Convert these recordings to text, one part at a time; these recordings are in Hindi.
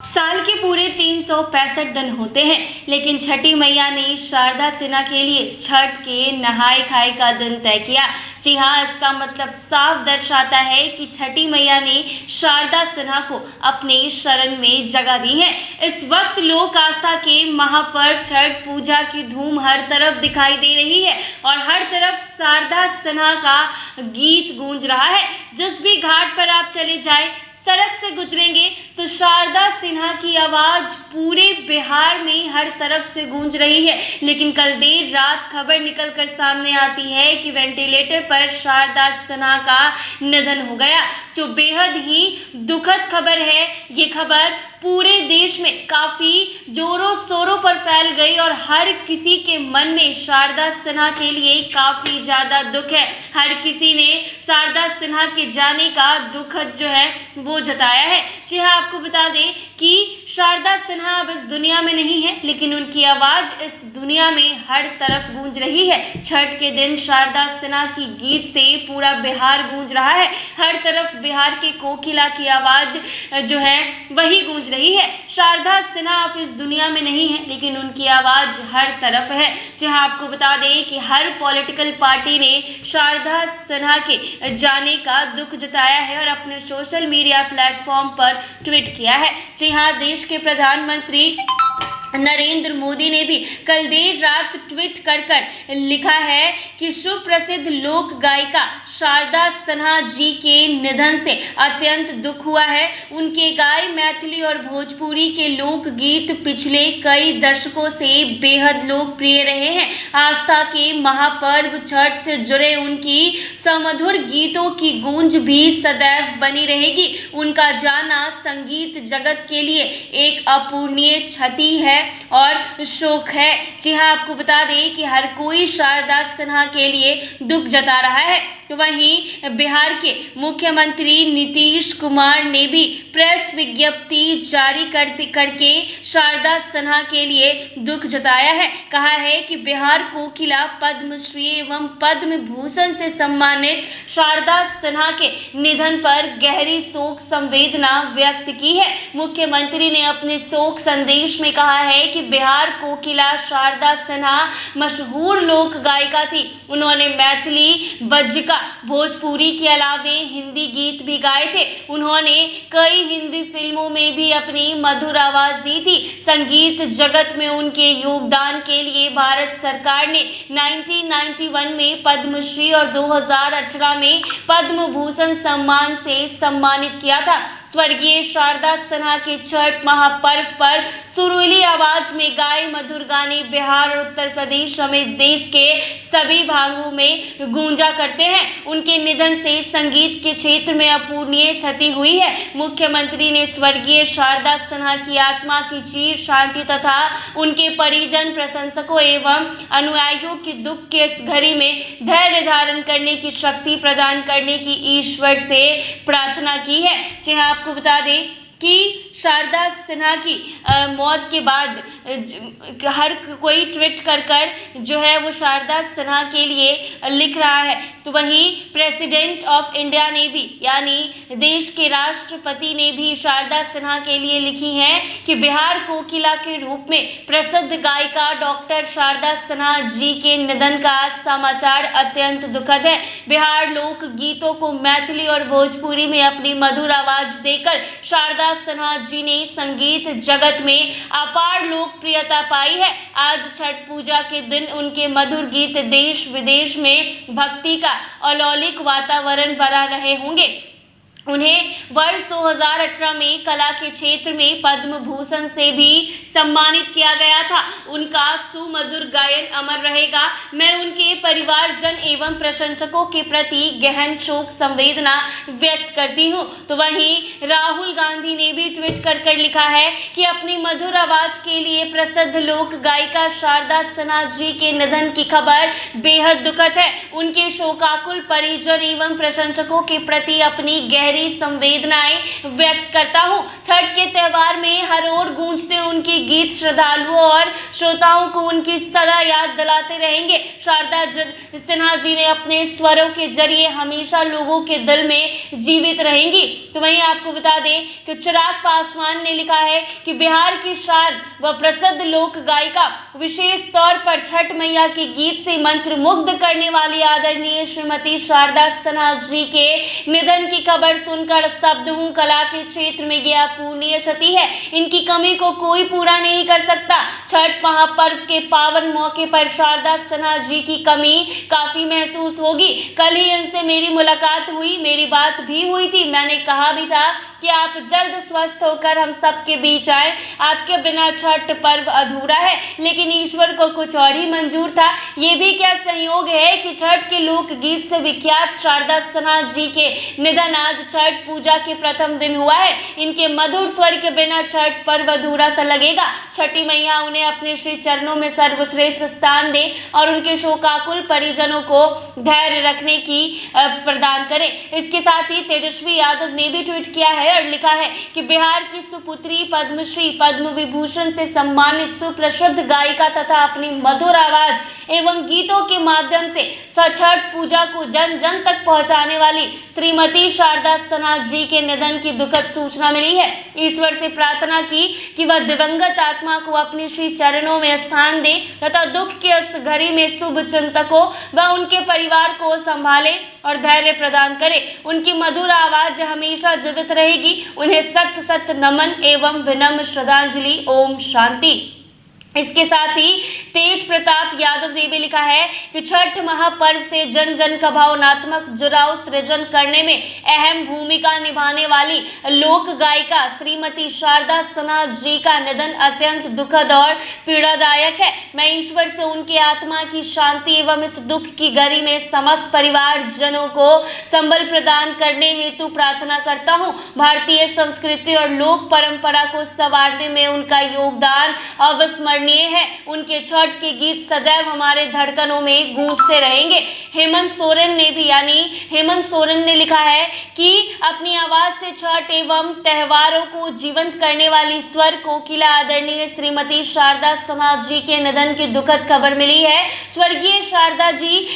साल के पूरे 365 दिन होते हैं, लेकिन छठी मैया ने शारदा सिन्हा के लिए छठ के नहाय खाए का दिन तय किया। जी हाँ, इसका मतलब साफ दर्शाता है कि छठी मैया ने शारदा सिन्हा को अपने शरण में जगह दी है। इस वक्त लोक आस्था के महापर्व छठ पूजा की धूम हर तरफ दिखाई दे रही है और हर तरफ शारदा सिन्हा का गीत गूंज रहा है। जिस भी घाट पर आप चले जाए, सड़क से गुजरेंगे तो शारदा सिन्हा की आवाज पूरे बिहार में हर तरफ से गूंज रही है। लेकिन कल देर रात खबर निकलकर सामने आती है कि वेंटिलेटर पर शारदा सिन्हा का निधन हो गया, जो बेहद ही दुखद खबर है। ये खबर पूरे देश में काफी जोरों शोरों पर फैल गई और हर किसी के मन में शारदा सिन्हा के लिए काफी ज्यादा दुख है। हर किसी ने शारदा सिन्हा के जाने का दुखद जो है वो जताया है। जी हाँ, आपको बता दें कि शारदा सिन्हा अब इस दुनिया में नहीं है, लेकिन उनकी आवाज इस दुनिया में हर तरफ गूंज रही है। छठ के दिन शारदा सिन्हा की गीत से पूरा बिहार गूंज रहा है। हर तरफ बिहार के कोकिला की आवाज जो है वही गूंज रही है। शारदा सिन्हा अब इस दुनिया में नहीं है, लेकिन उनकी आवाज हर तरफ है। जहां आपको बता दें कि हर पॉलिटिकल पार्टी ने शारदा सिन्हा के जाने का दुख जताया है और अपने सोशल मीडिया प्लेटफॉर्म पर ट्वीट किया है। जी हाँ, देश के प्रधानमंत्री नरेंद्र मोदी ने भी कल देर रात ट्वीट कर लिखा है कि सुप्रसिद्ध लोक गायिका शारदा सिन्हा जी के निधन से अत्यंत दुख हुआ है। उनके गाए मैथिली और भोजपुरी के लोक गीत पिछले कई दशकों से बेहद लोकप्रिय रहे हैं। आस्था के महापर्व छठ से जुड़े उनकी सुमधुर गीतों की गूंज भी सदैव बनी रहेगी। उनका जाना संगीत जगत के लिए एक अपूरणीय क्षति है और शोक है। जी हाँ, आपको बता दें कि हर कोई शारदा सिन्हा के लिए दुख जता रहा है। तो वहीं बिहार के मुख्यमंत्री नीतीश कुमार ने भी प्रेस विज्ञप्ति जारी करके शारदा सिन्हा के लिए दुख जताया है। कहा है कि बिहार कोकिला पद्मश्री एवं पद्म भूषण से सम्मानित शारदा सिन्हा के निधन पर गहरी शोक संवेदना व्यक्त की है। मुख्यमंत्री ने अपने शोक संदेश में कहा है कि बिहार कोकिला शारदा सिन्हा मशहूर लोक गायिका थी। उन्होंने मैथिली, बज्जिका, भोजपुरी के अलावे हिंदी गीत भी गाए थे। उन्होंने कई हिंदी फिल्मों में भी अपनी मधुर आवाज दी थी। संगीत जगत में उनके योगदान के लिए भारत सरकार ने 1991 में पद्मश्री और 2018 में पद्म भूषण सम्मान से सम्मानित किया था। स्वर्गीय शारदा सिन्हा के छठ महापर्व पर सुरीली आवाज में गाए मधुर गाने बिहार और उत्तर प्रदेश समेत देश के सभी भागों में गूंजा करते हैं। उनके निधन से संगीत के क्षेत्र में अपूरणीय क्षति हुई है। मुख्यमंत्री ने स्वर्गीय शारदा सिन्हा की आत्मा की चिर शांति तथा उनके परिजन, प्रशंसकों एवं अनुयायियों के दुख के इस घड़ी में धैर्य धारण करने की शक्ति प्रदान करने की ईश्वर से प्रार्थना की है। जी हाँ, आपको बता दें कि शारदा सिन्हा की मौत के बाद हर कोई ट्वीट कर जो है वो शारदा सिन्हा के लिए लिख रहा है। तो वहीं प्रेसिडेंट ऑफ इंडिया ने भी, यानी देश के राष्ट्रपति ने भी शारदा सिन्हा के लिए लिखी हैं कि बिहार कोकिला के रूप में प्रसिद्ध गायिका डॉक्टर शारदा सिन्हा जी के निधन का समाचार अत्यंत दुखद है। बिहार लोक गीतों को मैथिली और भोजपुरी में अपनी मधुर आवाज देकर शारदा सिन्हा जी ने संगीत जगत में अपार लोकप्रियता पाई है। आज छठ पूजा के दिन उनके मधुर गीत देश विदेश में भक्ति का अलौकिक वातावरण बना रहे होंगे। उन्हें वर्ष 2018 में कला के क्षेत्र में पद्म भूषण से भी सम्मानित किया गया था। उनका सुमधुर गायन अमर रहेगा। मैं उनके परिवारजन एवं प्रशंसकों के प्रति गहन शोक संवेदना व्यक्त करती हूं। तो वहीं राहुल गांधी ने भी ट्वीट कर लिखा है कि अपनी मधुर आवाज के लिए प्रसिद्ध लोक गायिका शारदा सिन्हा जी के निधन की खबर बेहद दुखद है। उनके शोकाकुल परिजन एवं प्रशंसकों के प्रति अपनी गहरी संवेदनाएं व्यक्त करता हूं। छठ के त्योहार में हर ओर गूंजते उनके गीत श्रद्धालुओं और श्रोताओं को उनकी सदा याद दिलाते रहेंगे। शारदा सिन्हा जी ने अपने स्वरों के जरिए हमेशा लोगों के दिल में जीवित रहेंगी। तो वहीं आपको बता दें कि चिराग पासवान ने लिखा है कि बिहार की शान व प्रसिद्ध लोक गायिका, विशेष तौर पर छठ मैया के गीत से मंत्र मुग्ध करने वाली आदरणीय श्रीमती शारदा सिन्हा जी के निधन की खबर सुनकर स्तब्ध हूँ। कला के क्षेत्र में यह अपूरणीय क्षति है, इनकी कमी को कोई पूरा नहीं कर सकता। छठ महापर्व के पावन मौके पर शारदा सिन्हा जी की कमी काफी महसूस होगी। कल ही इनसे मेरी मुलाकात हुई, मेरी बात भी हुई थी। मैंने कहा भी था कि आप जल्द स्वस्थ होकर हम सबके बीच आए। आपके बिना छठ पर्व अधूरा है, लेकिन ईश्वर को कुछ और ही मंजूर था। ये भी क्या संयोग है कि छठ के लोक गीत से विख्यात शारदा सिन्हा जी के निधन आज छठ पूजा के प्रथम दिन हुआ है। इनके मधुर स्वर के बिना छठ पर्व अधूरा सा लगेगा। छठी मैया उन्हें अपने श्री चरणों में सर्वश्रेष्ठ स्थान दे और उनके शोकाकुल परिजनों को धैर्य रखने की प्रदान करें। इसके साथ ही तेजस्वी यादव ने भी ट्वीट किया है और लिखा है कि बिहार की सुपुत्री, पद्मश्री, पद्म विभूषण से सम्मानित सुप्रसिद्ध गायिका तथा अपनी मधुर आवाज एवं गीतों के माध्यम से छठ पूजा को जन जन तक पहुंचाने वाली श्रीमती शारदा सिन्हा जी के निधन की दुखद सूचना मिली है। ईश्वर से प्रार्थना की कि वह दिवंगत आत्मा को अपने श्री चरणों में स्थान दे तथा दुख के इस घड़ी में शुभ चिंतकों व उनके परिवार को संभाले और धैर्य प्रदान करे। उनकी मधुर आवाज हमेशा जीवित रहेगी। उन्हें सत सत नमन एवं विनम्र श्रद्धांजलि। ओम शांति। इसके साथ ही तेज प्रताप यादव ने भी लिखा है कि छठ महापर्व से जन जन का भावनात्मक जुड़ाव सृजन करने में अहम भूमिका निभाने वाली लोक गायिका श्रीमती शारदा सिन्हा जी का निधन अत्यंत दुखद और पीड़ादायक है। मैं ईश्वर से उनकी आत्मा की शांति एवं इस दुख की घड़ी में समस्त परिवार जनों को संबल प्रदान करने हेतु प्रार्थना करता हूँ। भारतीय संस्कृति और लोक परंपरा को संवारने में उनका योगदान अविस्मरणीय है। उनके छठ के गीत सदैव हमारे धड़कनों में गूंजते रहेंगे। हेमंत सोरेन ने लिखा है कि अपनी आवाज से छठ एवं त्योहारों को जीवंत करने वाली स्वर कोकिला आदरणीय श्रीमती शारदा सिन्हा जी के निधन की दुखद खबर मिली है। स्वर्गीय शारदा जी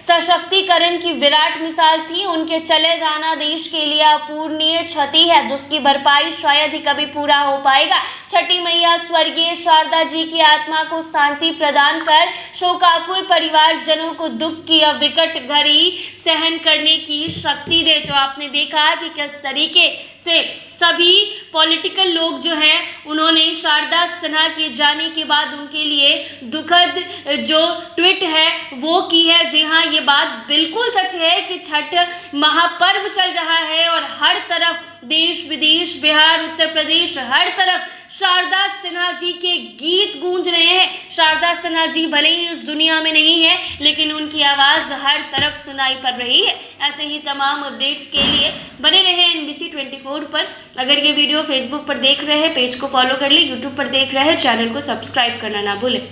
सशक्तिकरण की विराट मिसाल थी। उनके चले जाना देश के लिए अपूरणीय क्षति है, जिसकी भरपाई शायद ही कभी पूरा हो पाएगा। छठी मैया स्वर्गीय शारदा जी की आत्मा को शांति प्रदान कर शोकाकुल परिवार जनों को दुख की विकट घड़ी सहन करने की शक्ति दे। तो आपने देखा कि किस तरीके से सभी पॉलिटिकल लोग जो हैं उन्होंने शारदा सिन्हा के जाने के बाद उनके लिए दुखद जो ट्वीट है वो की है। जी हाँ, ये बात बिल्कुल सच है कि छठ महापर्व चल रहा है और हर तरफ देश विदेश, बिहार, उत्तर प्रदेश, हर तरफ शारदा सिन्हा जी के गीत गूंज रहे हैं। शारदा सिन्हा जी भले ही उस दुनिया में नहीं है, लेकिन उनकी आवाज़ हर तरफ सुनाई पड़ रही है। ऐसे ही तमाम अपडेट्स के लिए बने रहे NBC 24 पर। अगर ये वीडियो फेसबुक पर देख रहे हैं, पेज को फॉलो कर ले, यूट्यूब पर देख रहे हैं, चैनल को सब्सक्राइब करना ना भूलें।